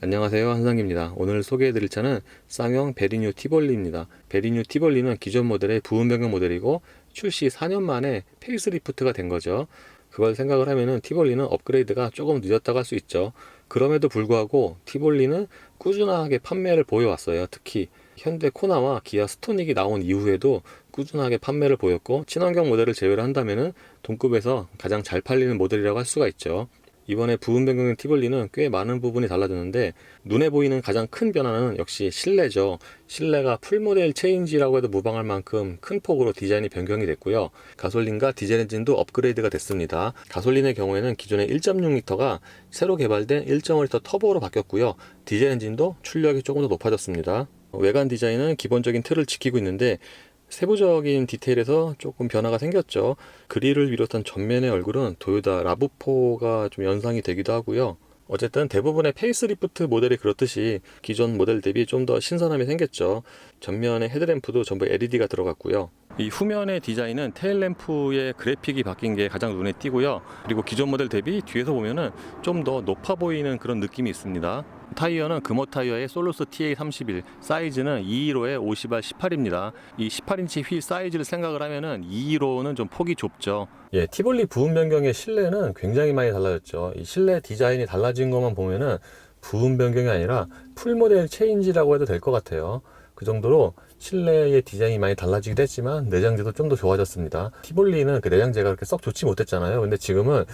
안녕하세요, 한상기입니다. 오늘 소개해드릴 차는 쌍용 베리뉴 티볼리입니다. 베리뉴 티볼리는 기존 모델의 부분 변경 모델이고 출시 4년 만에 페이스리프트가 된 거죠. 그걸 생각을 하면은 티볼리는 업그레이드가 조금 늦었다고 할 수 있죠. 그럼에도 불구하고 티볼리는 꾸준하게 판매를 보여왔어요. 특히 현대 코나와 기아 스토닉이 나온 이후에도 꾸준하게 판매를 보였고, 친환경 모델을 제외를 한다면은 동급에서 가장 잘 팔리는 모델이라고 할 수가 있죠. 이번에 부분 변경된 티볼리는 꽤 많은 부분이 달라졌는데, 눈에 보이는 가장 큰 변화는 역시 실내죠. 실내가 풀모델 체인지라고 해도 무방할 만큼 큰 폭으로 디자인이 변경이 됐고요. 가솔린과 디젤 엔진도 업그레이드가 됐습니다. 가솔린의 경우에는 기존의 1.6L가 새로 개발된 1.5L 터보로 바뀌었고요. 디젤 엔진도 출력이 조금 더 높아졌습니다. 외관 디자인은 기본적인 틀을 지키고 있는데, 세부적인 디테일에서 조금 변화가 생겼죠. 그릴을 비롯한 전면의 얼굴은 도요타 라브4가 좀 연상이 되기도 하고요. 어쨌든 대부분의 페이스리프트 모델이 그렇듯이 기존 모델 대비 좀 더 신선함이 생겼죠. 전면의 헤드램프도 전부 LED가 들어갔고요. 이 후면의 디자인은 테일램프의 그래픽이 바뀐 게 가장 눈에 띄고요. 그리고 기존 모델 대비 뒤에서 보면은 좀 더 높아 보이는 그런 느낌이 있습니다. 타이어는 금호 타이어의 솔루스 TA31, 사이즈는 215에 50R 18입니다. 이 18인치 휠 사이즈를 생각을 하면은 215는 좀 폭이 좁죠. 예, 티볼리 부분 변경의 실내는 굉장히 많이 달라졌죠. 이 실내 디자인이 달라진 것만 보면은 부분 변경이 아니라 풀모델 체인지라고 해도 될 것 같아요. 그 정도로 실내의 디자인이 많이 달라지기도 했지만 내장재도 좀 더 좋아졌습니다. 티볼리는 그 내장재가 그렇게 썩 좋지 못했잖아요. 근데 지금은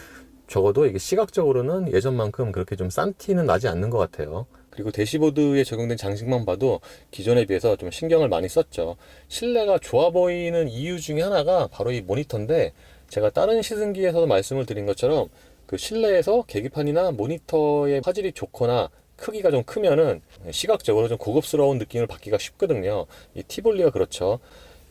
적어도 이게 시각적으로는 예전만큼 그렇게 좀 싼 티는 나지 않는 것 같아요. 그리고 대시보드에 적용된 장식만 봐도 기존에 비해서 좀 신경을 많이 썼죠. 실내가 좋아 보이는 이유 중에 하나가 바로 이 모니터인데, 제가 다른 시승기에서도 말씀을 드린 것처럼 그 실내에서 계기판이나 모니터의 화질이 좋거나 크기가 좀 크면은 시각적으로 좀 고급스러운 느낌을 받기가 쉽거든요. 이 티볼리가 그렇죠.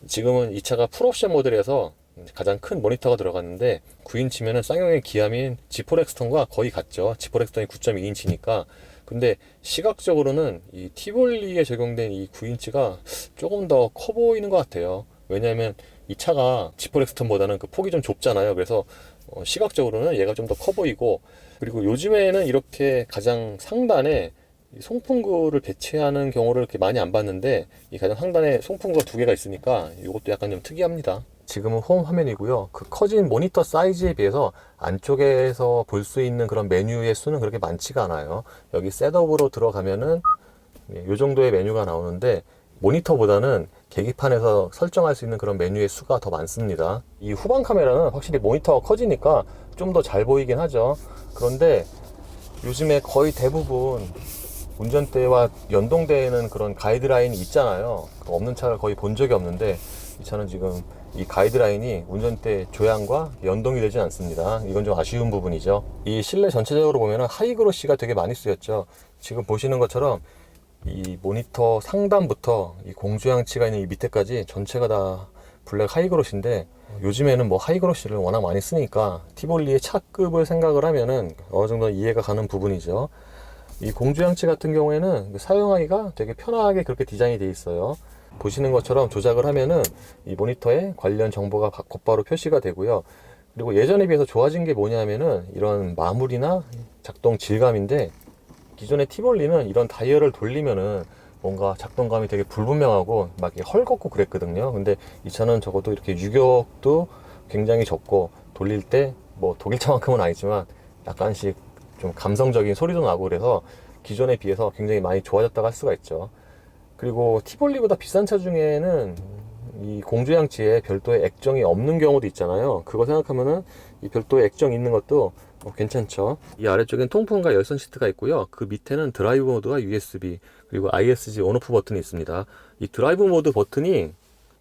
지금은 이 차가 풀옵션 모델에서 가장 큰 모니터가 들어갔는데 9인치면은 쌍용의 기아민 G4 엑스턴과 거의 같죠. G4 엑스턴이 9.2인치니까. 근데 시각적으로는 이 티볼리에 적용된 이 9인치가 조금 더 커 보이는 것 같아요. 왜냐하면 이 차가 G4 엑스턴보다는 그 폭이 좀 좁잖아요. 그래서 시각적으로는 얘가 좀 더 커 보이고, 그리고 요즘에는 이렇게 가장 상단에 송풍구를 배치하는 경우를 이렇게 많이 안 봤는데, 이 가장 상단에 송풍구가 두 개가 있으니까 이것도 약간 좀 특이합니다. 지금은 홈 화면이고요. 그 커진 모니터 사이즈에 비해서 안쪽에서 볼 수 있는 그런 메뉴의 수는 그렇게 많지가 않아요. 여기 셋업으로 들어가면은 이 정도의 메뉴가 나오는데, 모니터보다는 계기판에서 설정할 수 있는 그런 메뉴의 수가 더 많습니다. 이 후방 카메라는 확실히 모니터가 커지니까 좀 더 잘 보이긴 하죠. 그런데 요즘에 거의 대부분 운전대와 연동되는 그런 가이드라인이 있잖아요. 없는 차를 거의 본 적이 없는데, 이 차는 지금 이 가이드라인이 운전대 조향과 연동이 되지 않습니다. 이건 좀 아쉬운 부분이죠. 이 실내 전체적으로 보면 하이그로시가 되게 많이 쓰였죠. 지금 보시는 것처럼 이 모니터 상단부터 이 공조향치가 있는 이 밑에까지 전체가 다 블랙 하이그로시인데, 요즘에는 뭐 하이그로시를 워낙 많이 쓰니까 티볼리의 차급을 생각을 하면은 어느 정도 이해가 가는 부분이죠. 이 공조향치 같은 경우에는 사용하기가 되게 편하게 그렇게 디자인이 되어 있어요. 보시는 것처럼 조작을 하면은 이 모니터에 관련 정보가 곧바로 표시가 되고요. 그리고 예전에 비해서 좋아진 게 뭐냐면은 이런 마무리나 작동 질감인데, 기존의 티볼리는 이런 다이얼을 돌리면은 뭔가 작동감이 되게 불분명하고 막 헐겁고 그랬거든요. 근데 이 차는 적어도 이렇게 유격도 굉장히 적고, 돌릴 때 뭐 독일차만큼은 아니지만 약간씩 좀 감성적인 소리도 나고, 그래서 기존에 비해서 굉장히 많이 좋아졌다고 할 수가 있죠. 그리고 티볼리보다 비싼 차 중에는 이 공조향치에 별도의 액정이 없는 경우도 있잖아요. 그거 생각하면은 이 별도의 액정 있는 것도 괜찮죠. 이 아래쪽엔 통풍과 열선 시트가 있고요. 그 밑에는 드라이브 모드와 USB, 그리고 ISG 온오프 버튼이 있습니다. 이 드라이브 모드 버튼이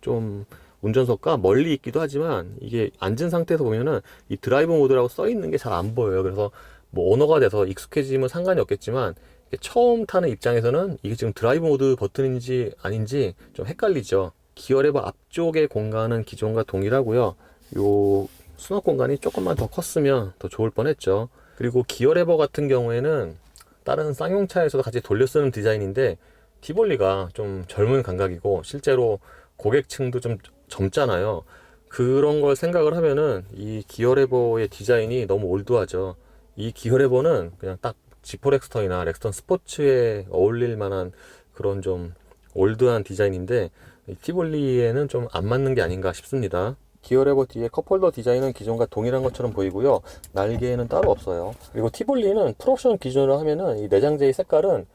좀 운전석과 멀리 있기도 하지만, 이게 앉은 상태에서 보면은 이 드라이브 모드라고 써 있는 게 잘 안 보여요. 그래서 뭐 언어가 돼서 익숙해지면 상관이 없겠지만, 처음 타는 입장에서는 이게 지금 드라이브 모드 버튼인지 아닌지 좀 헷갈리죠. 기어 레버 앞쪽의 공간은 기존과 동일하고요. 요 수납 공간이 조금만 더 컸으면 더 좋을 뻔했죠. 그리고 기어 레버 같은 경우에는 다른 쌍용차에서도 같이 돌려 쓰는 디자인인데, 티볼리가 좀 젊은 감각이고 실제로 고객층도 좀 젊잖아요. 그런 걸 생각을 하면은 이 기어 레버의 디자인이 너무 올드하죠. 이 기어 레버는 그냥 딱 지포 렉스턴이나 렉스턴 스포츠에 어울릴 만한 그런 좀 올드한 디자인인데 이 티볼리에는 좀 안 맞는 게 아닌가 싶습니다. 기어레버 뒤에 컵홀더 디자인은 기존과 동일한 것처럼 보이고요. 날개에는 따로 없어요. 그리고 티볼리는 풀옵션 기준으로 하면은 이 내장재의 색깔은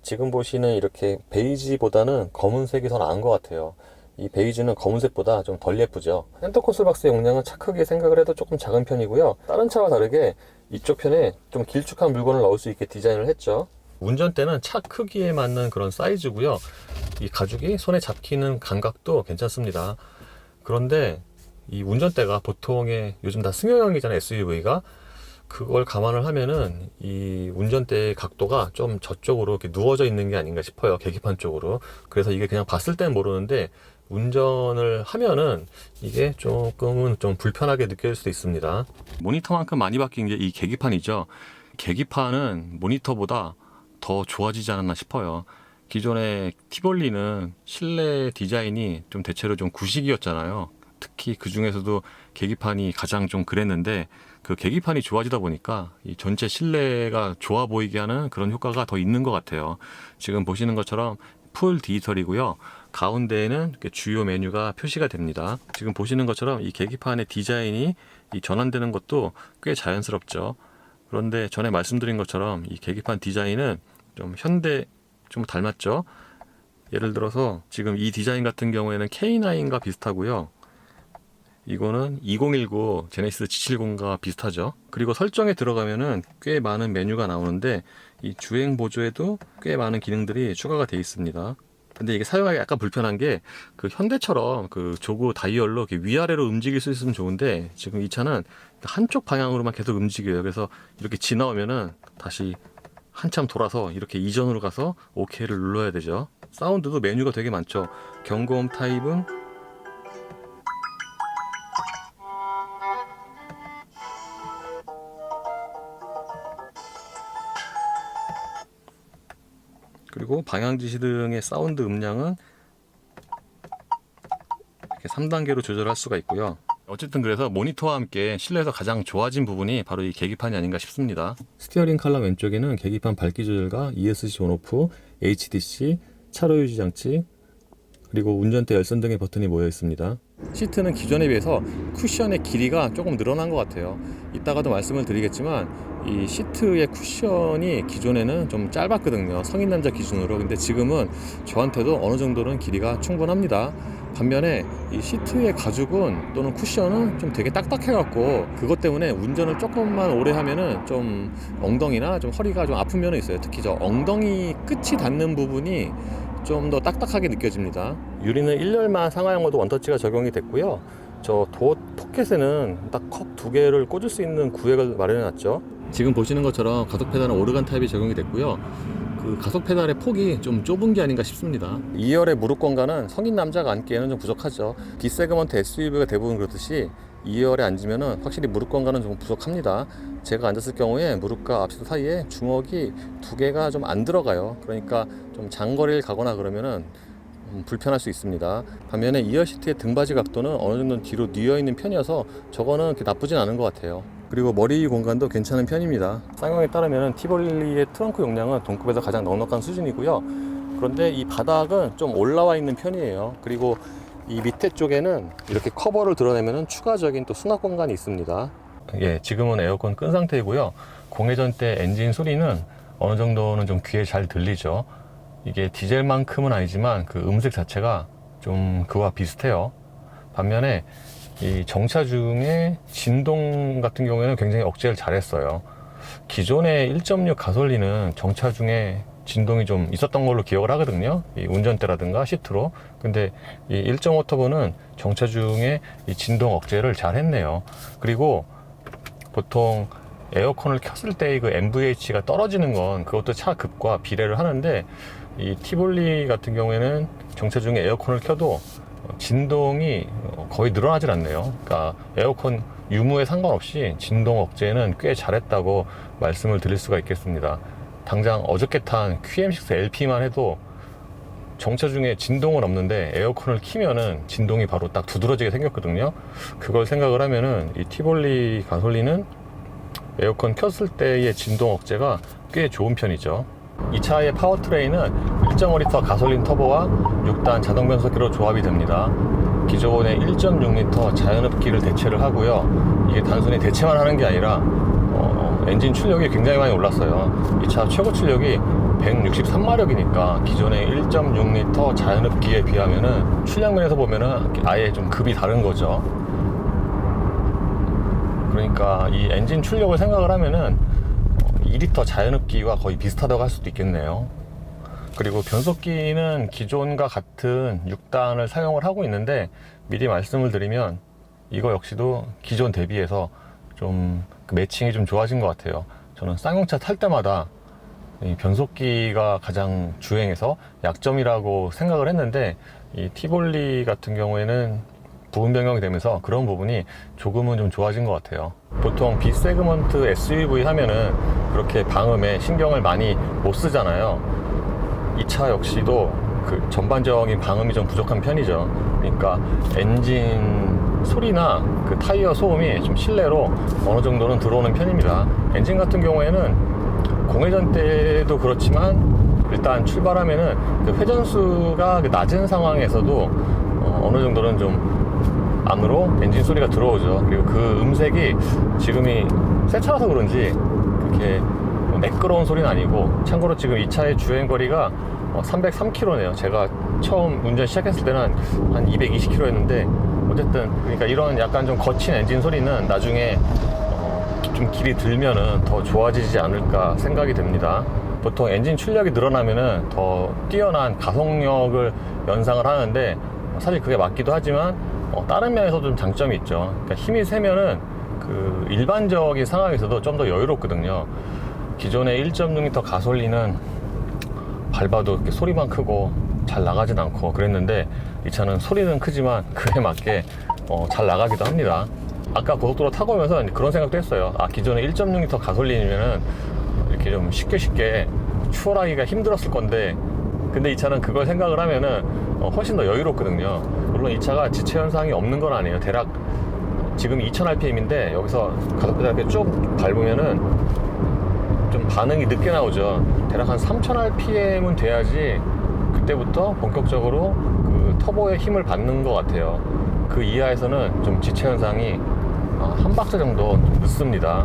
지금 보시는 이렇게 베이지보다는 검은색이 더 나은 것 같아요. 이 베이지는 검은색보다 좀 덜 예쁘죠. 센터 콘솔 박스의 용량은 차 크기에 생각을 해도 조금 작은 편이고요. 다른 차와 다르게 이쪽 편에 좀 길쭉한 물건을 넣을 수 있게 디자인을 했죠. 운전대는 차 크기에 맞는 그런 사이즈고요. 이 가죽이 손에 잡히는 감각도 괜찮습니다. 그런데 이 운전대가 보통의 요즘 다 승용형이잖아요, SUV가. 그걸 감안을 하면은 이 운전대의 각도가 좀 저쪽으로 이렇게 누워져 있는 게 아닌가 싶어요, 계기판 쪽으로. 그래서 이게 그냥 봤을 땐 모르는데 운전을 하면은 이게 조금은 좀 불편하게 느껴질 수도 있습니다. 모니터만큼 많이 바뀐 게 이 계기판이죠. 계기판은 모니터보다 더 좋아지지 않았나 싶어요. 기존의 티볼리는 실내 디자인이 좀 대체로 좀 구식이었잖아요. 특히 그 중에서도 계기판이 가장 좀 그랬는데 그 계기판이 좋아지다 보니까 이 전체 실내가 좋아 보이게 하는 그런 효과가 더 있는 것 같아요. 지금 보시는 것처럼 풀 디지털이고요. 가운데에는 이렇게 주요 메뉴가 표시가 됩니다. 지금 보시는 것처럼 이 계기판의 디자인이 이 전환되는 것도 꽤 자연스럽죠. 그런데 전에 말씀드린 것처럼 이 계기판 디자인은 좀 현대 좀 닮았죠. 예를 들어서 지금 이 디자인 같은 경우에는 K9과 비슷하고요. 이거는 2019 제네시스 G70과 비슷하죠. 그리고 설정에 들어가면은 꽤 많은 메뉴가 나오는데 이 주행 보조에도 꽤 많은 기능들이 추가가 되어 있습니다. 근데 이게 사용하기 약간 불편한 게 그 현대처럼 그 조그 다이얼로 이렇게 위아래로 움직일 수 있으면 좋은데 지금 이 차는 한쪽 방향으로만 계속 움직여요. 그래서 이렇게 지나오면은 다시 한참 돌아서 이렇게 이전으로 가서 OK를 눌러야 되죠. 사운드도 메뉴가 되게 많죠. 경고음 타입은 그리고 방향지시 등의 사운드 음량은 이렇게 3단계로 조절할 수가 있고요. 어쨌든 그래서 모니터와 함께 실내에서 가장 좋아진 부분이 바로 이 계기판이 아닌가 싶습니다. 스티어링 칼럼 왼쪽에는 계기판 밝기 조절과 ESC 온오프, HDC, 차로 유지 장치, 그리고 운전대 열선 등의 버튼이 모여 있습니다. 시트는 기존에 비해서 쿠션의 길이가 조금 늘어난 것 같아요. 이따가도 말씀을 드리겠지만 이 시트의 쿠션이 기존에는 좀 짧았거든요, 성인 남자 기준으로. 근데 지금은 저한테도 어느 정도는 길이가 충분합니다. 반면에 이 시트의 가죽은 또는 쿠션은 좀 되게 딱딱해 갖고 그것 때문에 운전을 조금만 오래 하면은 좀 엉덩이나 좀 허리가 좀 아픈 면은 있어요. 특히 저 엉덩이 끝이 닿는 부분이 좀 더 딱딱하게 느껴집니다. 유리는 1열만 상하형 모드 원터치가 적용이 됐고요. 저 도어 포켓에는 딱 컵 2개를 꽂을 수 있는 구획을 마련해 놨죠. 지금 보시는 것처럼 가속 페달은 오르간 타입이 적용이 됐고요. 그 가속 페달의 폭이 좀 좁은 게 아닌가 싶습니다. 2열의 무릎 공간은 성인 남자가 앉기에는 좀 부족하죠. D세그먼트 SUV가 대부분 그렇듯이 2열에 앉으면 확실히 무릎 공간은 좀 부족합니다. 제가 앉았을 경우에 무릎과 앞시트 사이에 주먹이 2개가 좀 안 들어가요. 그러니까 좀 장거리를 가거나 그러면은 불편할 수 있습니다. 반면에 2열 시트의 등받이 각도는 어느 정도 뒤로 뉘어 있는 편이어서 저거는 나쁘진 않은 것 같아요. 그리고 머리 공간도 괜찮은 편입니다. 쌍용에 따르면 티볼리의 트렁크 용량은 동급에서 가장 넉넉한 수준이고요. 그런데 이 바닥은 좀 올라와 있는 편이에요. 그리고 이 밑에 쪽에는 이렇게 커버를 드러내면 추가적인 또 수납 공간이 있습니다. 예, 지금은 에어컨 끈 상태이고요. 공회전 때 엔진 소리는 어느 정도는 좀 귀에 잘 들리죠. 이게 디젤만큼은 아니지만 그 음색 자체가 좀 그와 비슷해요. 반면에 이 정차 중에 진동 같은 경우에는 굉장히 억제를 잘했어요. 기존의 1.6 가솔린은 정차 중에 진동이 좀 있었던 걸로 기억을 하거든요. 이 운전대라든가 시트로. 근데 이 1.5 터보는 정차 중에 이 진동 억제를 잘 했네요. 그리고 보통 에어컨을 켰을 때 그 NVH가 떨어지는 건 그것도 차 급과 비례를 하는데 이 티볼리 같은 경우에는 정차 중에 에어컨을 켜도 진동이 거의 늘어나질 않네요. 그러니까 에어컨 유무에 상관없이 진동 억제는 꽤 잘했다고 말씀을 드릴 수가 있겠습니다. 당장 어저께 탄 QM6 LP만 해도 정차 중에 진동은 없는데 에어컨을 키면은 진동이 바로 딱 두드러지게 생겼거든요. 그걸 생각을 하면은 이 티볼리 가솔린은 에어컨 켰을 때의 진동 억제가 꽤 좋은 편이죠. 이 차의 파워트레인은 1.5L 가솔린 터보와 6단 자동 변속기로 조합이 됩니다. 기존의 1.6L 자연흡기를 대체를 하고요. 이게 단순히 대체만 하는 게 아니라 엔진 출력이 굉장히 많이 올랐어요. 이 차 최고 출력이 163마력이니까 기존의 1.6L 자연흡기에 비하면은 출력면에서 보면은 아예 좀 급이 다른 거죠. 그러니까 이 엔진 출력을 생각을 하면은 2L 자연흡기와 거의 비슷하다고 할 수도 있겠네요. 그리고 변속기는 기존과 같은 6단을 사용을 하고 있는데, 미리 말씀을 드리면 이거 역시도 기존 대비해서 좀 매칭이 좀 좋아진 것 같아요. 저는 쌍용차 탈 때마다 이 변속기가 가장 주행해서 약점이라고 생각을 했는데, 이 티볼리 같은 경우에는 부분 변경이 되면서 그런 부분이 조금은 좀 좋아진 것 같아요. 보통 B세그먼트 SUV 하면은 그렇게 방음에 신경을 많이 못 쓰잖아요. 이 차 역시도 그 전반적인 방음이 좀 부족한 편이죠. 그러니까 엔진 소리나 그 타이어 소음이 좀 실내로 어느 정도는 들어오는 편입니다. 엔진 같은 경우에는 공회전 때도 그렇지만 일단 출발하면은 그 회전수가 낮은 상황에서도 어느 정도는 좀 안으로 엔진 소리가 들어오죠. 그리고 그 음색이 지금이 새 차라서 그런지 그렇게 매끄러운 소리는 아니고, 참고로 지금 이 차의 주행거리가 303km네요. 제가 처음 운전 시작했을 때는 한 220km였는데, 어쨌든 그러니까 이런 약간 좀 거친 엔진 소리는 나중에 좀 길이 들면은 더 좋아지지 않을까 생각이 됩니다. 보통 엔진 출력이 늘어나면은 더 뛰어난 가속력을 연상을 하는데, 사실 그게 맞기도 하지만 다른 면에서도 좀 장점이 있죠. 그러니까 힘이 세면은 그 일반적인 상황에서도 좀 더 여유롭거든요. 기존의 1.6L 가솔린은 밟아도 이렇게 소리만 크고 잘 나가진 않고 그랬는데, 이 차는 소리는 크지만 그에 맞게 잘 나가기도 합니다. 아까 고속도로 타고 오면서 그런 생각도 했어요. 기존의 1.6L 가솔린이면은 이렇게 좀 쉽게 추월하기가 힘들었을 건데, 근데 이 차는 그걸 생각을 하면은 훨씬 더 여유롭거든요. 물론 이 차가 지체 현상이 없는 건 아니에요. 대략 지금 2000rpm인데 여기서 가속도 이렇게 쭉 밟으면은 좀 반응이 늦게 나오죠. 대략 한 3000rpm은 돼야지 그때부터 본격적으로 그 터보의 힘을 받는 것 같아요. 그 이하에서는 좀 지체 현상이 한 박자 정도 좀 늦습니다.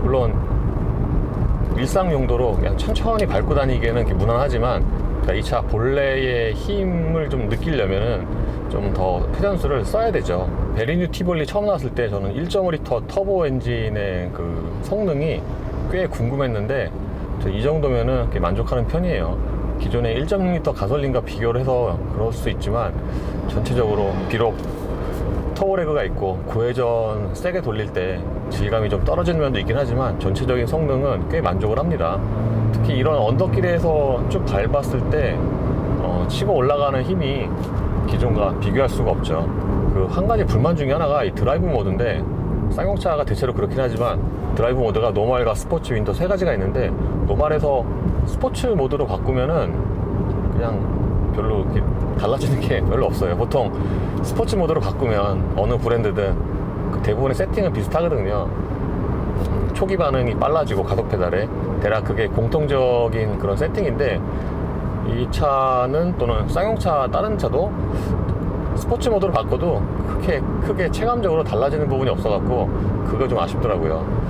물론 일상 용도로 그냥 천천히 밟고 다니기에는 무난하지만, 그러니까 이 차 본래의 힘을 좀 느끼려면은 좀 더 회전수를 써야 되죠. 베리뉴 티볼리 처음 나왔을 때 저는 1.5L 터보 엔진의 그 성능이 꽤 궁금했는데, 이 정도면은 만족하는 편이에요. 기존의 1.6L 가솔린과 비교를 해서 그럴 수 있지만, 전체적으로 비록 터보레그가 있고 고회전 세게 돌릴 때 질감이 좀 떨어지는 면도 있긴 하지만, 전체적인 성능은 꽤 만족을 합니다. 특히 이런 언덕길에서 쭉 밟았을 때 치고 올라가는 힘이 기존과 비교할 수가 없죠. 그 한 가지 불만 중에 하나가 이 드라이브 모드인데, 쌍용차가 대체로 그렇긴 하지만 드라이브 모드가 노멀과 스포츠, 윈터 세 가지가 있는데, 노멀에서 스포츠 모드로 바꾸면은 그냥 별로 이렇게 달라지는 게 별로 없어요. 보통 스포츠 모드로 바꾸면 어느 브랜드든 그 대부분의 세팅은 비슷하거든요. 초기 반응이 빨라지고 가속 페달에, 대략 그게 공통적인 그런 세팅인데, 이 차는 또는 쌍용차 다른 차도 스포츠 모드로 바꿔도 그렇게 크게 체감적으로 달라지는 부분이 없어갖고 그거 좀 아쉽더라고요.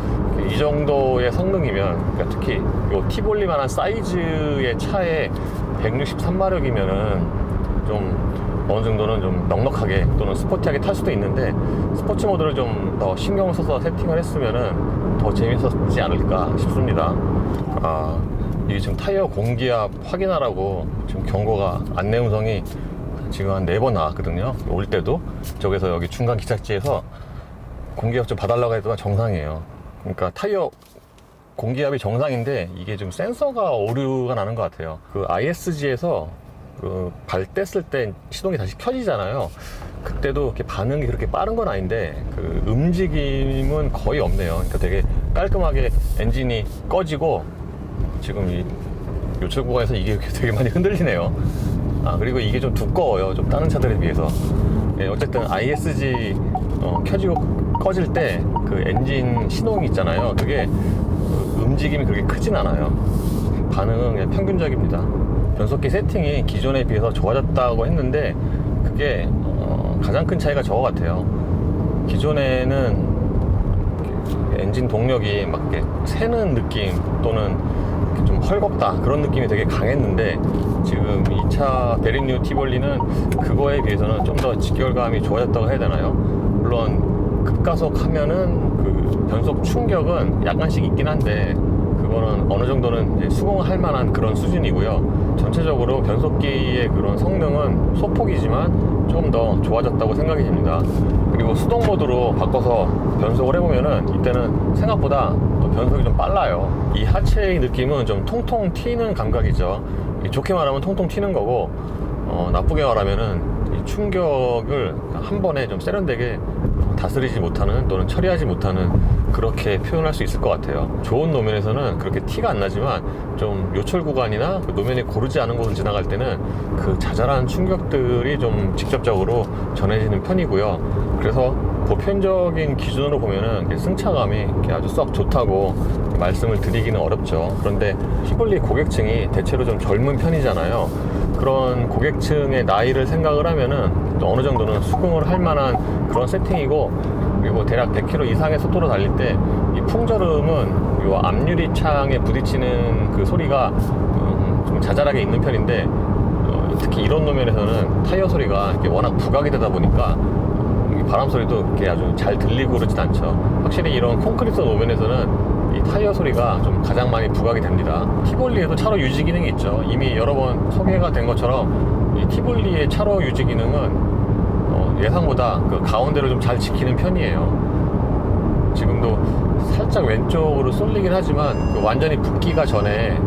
이 정도의 성능이면, 그러니까 특히 요 티볼리만한 사이즈의 차에 163마력이면은 좀 어느 정도는 좀 넉넉하게 또는 스포티하게 탈 수도 있는데, 스포츠 모드를 좀 더 신경을 써서 세팅을 했으면은 더 재밌었지 않을까 싶습니다. 이게 지금 타이어 공기압 확인하라고 지금 경고가, 안내 음성이 지금 한 4번 나왔거든요. 올 때도 저기서 여기 중간 기착지에서 공기압 좀 봐달라고 했더니 정상이에요. 그러니까 타이어 공기압이 정상인데 이게 좀 센서가 오류가 나는 것 같아요. 그 ISG에서 그 발 뗐을 때 시동이 다시 켜지잖아요. 그때도 이렇게 반응이 그렇게 빠른 건 아닌데 그 움직임은 거의 없네요. 그러니까 되게 깔끔하게 엔진이 꺼지고, 지금 이 요철 구간에서 이게 되게 많이 흔들리네요. 그리고 이게 좀 두꺼워요. 좀 다른 차들에 비해서. 예, 어쨌든 ISG 켜지고 꺼질 때 그 엔진 신호음이 있잖아요. 그게 움직임이 그렇게 크진 않아요. 반응은 그냥 평균적입니다. 변속기 세팅이 기존에 비해서 좋아졌다고 했는데 그게 가장 큰 차이가 저거 같아요. 기존에는 엔진 동력이 막 이렇게 새는 느낌 또는 좀 헐겁다 그런 느낌이 되게 강했는데 지금 이 차 베리뉴 티볼리는 그거에 비해서는 좀 더 직결감이 좋아졌다고 해야 되나요? 물론 급가속하면은 그 변속 충격은 약간씩 있긴 한데 그거는 어느 정도는 이제 수긍할 만한 그런 수준이고요. 전체적으로 변속기의 그런 성능은 소폭이지만 조금 더 좋아졌다고 생각이 됩니다. 그리고 수동 모드로 바꿔서 변속을 해보면은 이때는 생각보다 또 변속이 좀 빨라요. 이 하체의 느낌은 좀 통통 튀는 감각이죠. 좋게 말하면 통통 튀는 거고 나쁘게 말하면은 이 충격을 한 번에 좀 세련되게 다스리지 못하는 또는 처리하지 못하는 그렇게 표현할 수 있을 것 같아요. 좋은 노면에서는 그렇게 티가 안 나지만 좀 요철 구간이나 그 노면이 고르지 않은 곳을 지나갈 때는 그 자잘한 충격들이 좀 직접적으로 전해지는 편이고요. 그래서 보편적인 기준으로 보면은 승차감이 아주 썩 좋다고 말씀을 드리기는 어렵죠. 그런데 티볼리 고객층이 대체로 좀 젊은 편이잖아요. 그런 고객층의 나이를 생각을 하면은 또 어느 정도는 수긍을 할 만한 그런 세팅이고, 그리고 대략 100km 이상의 속도로 달릴 때 이 풍절음은 요 앞유리 창에 부딪히는 그 소리가 좀 자잘하게 있는 편인데 특히 이런 노면에서는 타이어 소리가 이렇게 워낙 부각이 되다 보니까 바람 소리도 이렇게 아주 잘 들리고 그러진 않죠. 확실히 이런 콘크리트 노면에서는 이 타이어 소리가 좀 가장 많이 부각이 됩니다. 티볼리에도 차로 유지 기능이 있죠. 이미 여러 번 소개가 된 것처럼 이 티볼리의 차로 유지 기능은 예상보다 그 가운데를 좀 잘 지키는 편이에요. 지금도 살짝 왼쪽으로 쏠리긴 하지만 그 완전히 붙기가 전에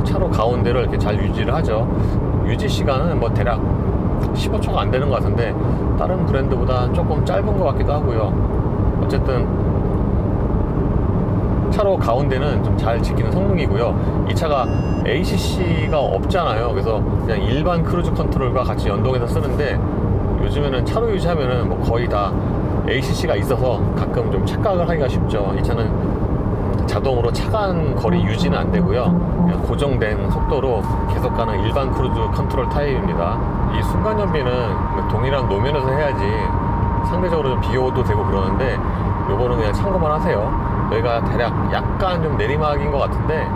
차로 가운데를 이렇게 잘 유지를 하죠. 유지 시간은 뭐 대략 15초가 안 되는 것 같은데 다른 브랜드보다 조금 짧은 것 같기도 하고요. 어쨌든 차로 가운데는 좀 잘 지키는 성능이고요. 이 차가 ACC가 없잖아요. 그래서 그냥 일반 크루즈 컨트롤과 같이 연동해서 쓰는데 요즘에는 차로 유지하면은 뭐 거의 다 ACC가 있어서 가끔 좀 착각을 하기가 쉽죠. 이 차는 자동으로 차간 거리 유지는 안 되고요. 그냥 고정된 속도로 계속 가는 일반 크루즈 컨트롤 타입입니다. 이 순간 연비는 동일한 노면에서 해야지 상대적으로 좀 비교도 되고 그러는데 요거는 그냥 참고만 하세요. 여기가 대략 약간 좀 내리막인 것 같은데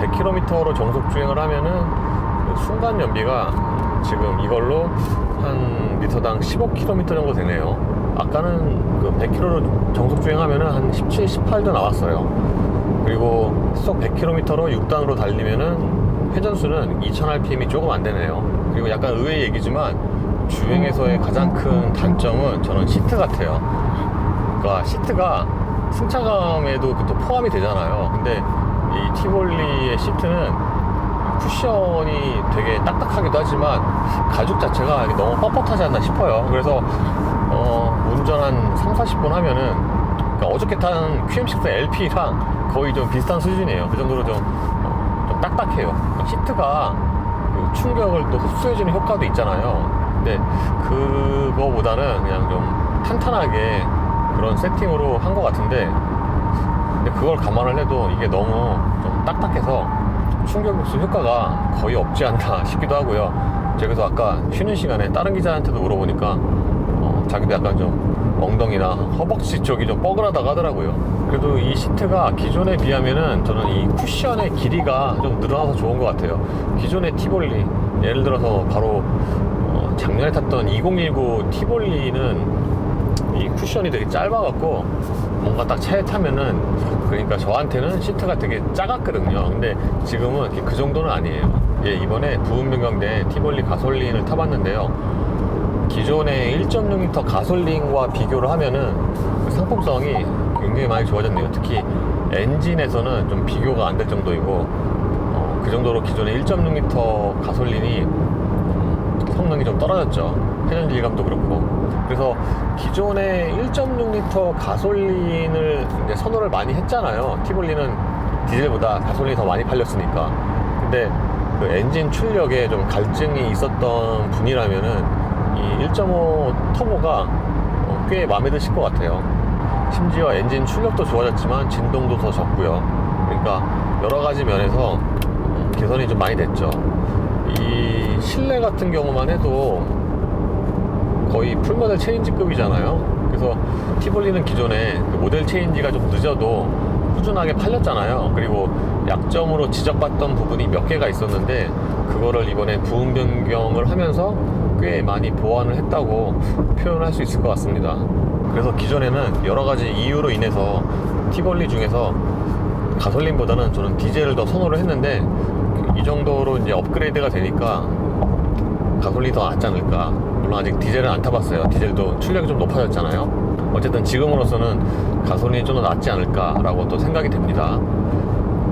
100km로 정속 주행을 하면은 순간 연비가 지금 이걸로 한 리터당 15km 정도 되네요. 아까는 그 100km로 정속 주행하면은 한 17, 18도 나왔어요. 그리고 속 100km로 6단으로 달리면은 회전수는 2000rpm이 조금 안 되네요. 그리고 약간 의외의 얘기지만 주행에서의 가장 큰 단점은 저는 시트 같아요. 그러니까 시트가 승차감에도 또 포함이 되잖아요. 근데 이 티볼리의 시트는 쿠션이 되게 딱딱하기도 하지만 가죽 자체가 너무 뻣뻣하지 않나 싶어요. 그래서 운전 한 3, 40분 하면은 그러니까 어저께 탄 QM6 LP랑 거의 좀 비슷한 수준이에요. 그 정도로 좀 딱딱해요. 시트가 그 충격을 또 흡수해주는 효과도 있잖아요. 근데 그거보다는 그냥 좀 탄탄하게 그런 세팅으로 한 것 같은데, 근데 그걸 감안을 해도 이게 너무 좀 딱딱해서 충격 흡수 효과가 거의 없지 않나 싶기도 하고요. 제가 그래서 아까 쉬는 시간에 다른 기자한테도 물어보니까 자기도 약간 좀 엉덩이나 허벅지 쪽이 좀 뻐근하다고 하더라고요. 그래도 이 시트가 기존에 비하면은 저는 이 쿠션의 길이가 좀 늘어나서 좋은 것 같아요. 기존의 티볼리, 예를 들어서 바로 작년에 탔던 2019 티볼리는 이 쿠션이 되게 짧아갖고 뭔가 딱 차에 타면은, 그러니까 저한테는 시트가 되게 작았거든요. 근데 지금은 그 정도는 아니에요. 예, 이번에 부분 변경된 티볼리 가솔린을 타봤는데요. 기존의 1.6L 가솔린과 비교를 하면은 그 상품성이 굉장히 많이 좋아졌네요. 특히 엔진에서는 좀 비교가 안 될 정도이고, 그 정도로 기존의 1.6L 가솔린이 성능이 좀 떨어졌죠. 회전 질감도 그렇고. 그래서 기존의 1.6L 가솔린을 이제 선호를 많이 했잖아요. 티볼리는 디젤보다 가솔린이 더 많이 팔렸으니까. 근데 그 엔진 출력에 좀 갈증이 있었던 분이라면은 이 1.5 터보가 꽤 마음에 드실 것 같아요. 심지어 엔진 출력도 좋아졌지만 진동도 더 적고요. 그러니까 여러 가지 면에서 개선이 좀 많이 됐죠. 이 실내 같은 경우만 해도 거의 풀모델 체인지급이잖아요. 그래서 티볼리는 기존에 그 모델 체인지가 좀 늦어도 꾸준하게 팔렸잖아요. 그리고 약점으로 지적받던 부분이 몇 개가 있었는데 그거를 이번에 부품 변경을 하면서 꽤 많이 보완을 했다고 표현을 할 수 있을 것 같습니다. 그래서 기존에는 여러 가지 이유로 인해서 티볼리 중에서 가솔린보다는 저는 디젤을 더 선호를 했는데 이 정도로 이제 업그레이드가 되니까 가솔린이 더 낫지 않을까. 물론 아직 디젤은 안 타봤어요. 디젤도 출력이 좀 높아졌잖아요. 어쨌든 지금으로서는 가솔린이 좀 더 낫지 않을까라고 또 생각이 됩니다.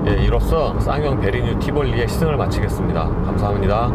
예, 이로써 쌍용 베리뉴 티볼리의 시승을 마치겠습니다. 감사합니다.